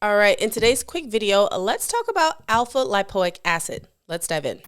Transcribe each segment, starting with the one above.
All right, in today's quick video, let's talk about alpha lipoic acid. Let's dive in.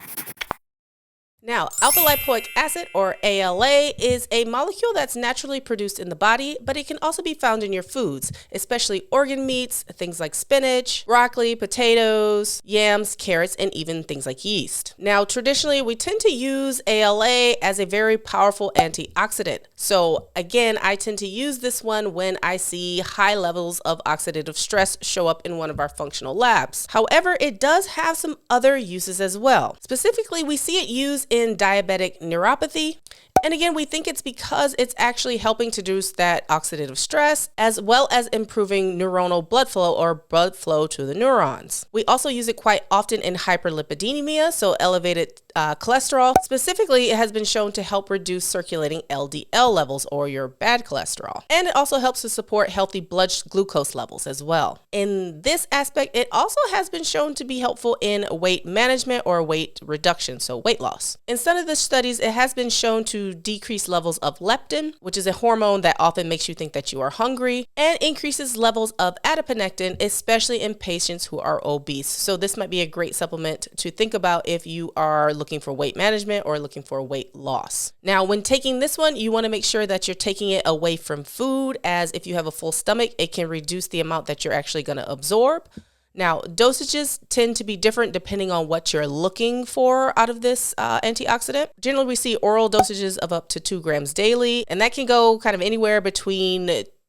Now, alpha lipoic acid, or ALA, is a molecule that's naturally produced in the body, but it can also be found in your foods, especially organ meats, things like spinach, broccoli, potatoes, yams, carrots, and even things like yeast. Now, traditionally, we tend to use ALA as a very powerful antioxidant. So again, I tend to use this one when I see high levels of oxidative stress show up in one of our functional labs. However, it does have some other uses as well. Specifically, we see it used in diabetic neuropathy. And again, we think it's because it's actually helping to reduce that oxidative stress, as well as improving neuronal blood flow, or blood flow to the neurons. We also use it quite often in hyperlipidemia, so elevated cholesterol. Specifically, it has been shown to help reduce circulating LDL levels, or your bad cholesterol. And it also helps to support healthy blood glucose levels as well. In this aspect, it also has been shown to be helpful in weight management or weight reduction, so weight loss. In some of the studies, it has been shown to decrease levels of leptin, which is a hormone that often makes you think that you are hungry, and increases levels of adiponectin, especially in patients who are obese. So this might be a great supplement to think about if you are looking for weight management or looking for weight loss. Now, when taking this one, you want to make sure that you're taking it away from food, as if you have a full stomach, it can reduce the amount that you're actually going to absorb. Now, dosages tend to be different depending on what you're looking for out of this antioxidant. Generally, we see oral dosages of up to 2 grams daily, and that can go kind of anywhere between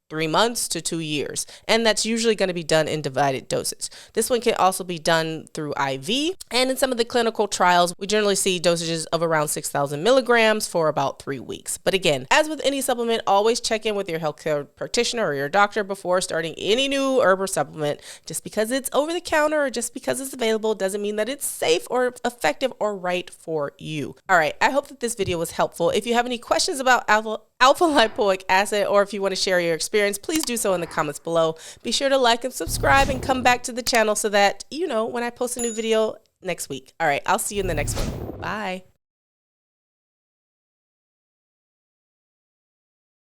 3 months to 2 years. And that's usually going to be done in divided dosage. This one can also be done through IV. And in some of the clinical trials, we generally see dosages of around 6,000 milligrams for about 3 weeks. But again, as with any supplement, always check in with your healthcare practitioner or your doctor before starting any new herb or supplement. Just because it's over the counter or just because it's available doesn't mean that it's safe or effective or right for you. All right, I hope that this video was helpful. If you have any questions about alpha lipoic acid, or if you want to share your experience, please do so in the comments below. Be sure to like and subscribe and come back to the channel so that you know when I post a new video next week. All right, I'll see you in the next one. Bye.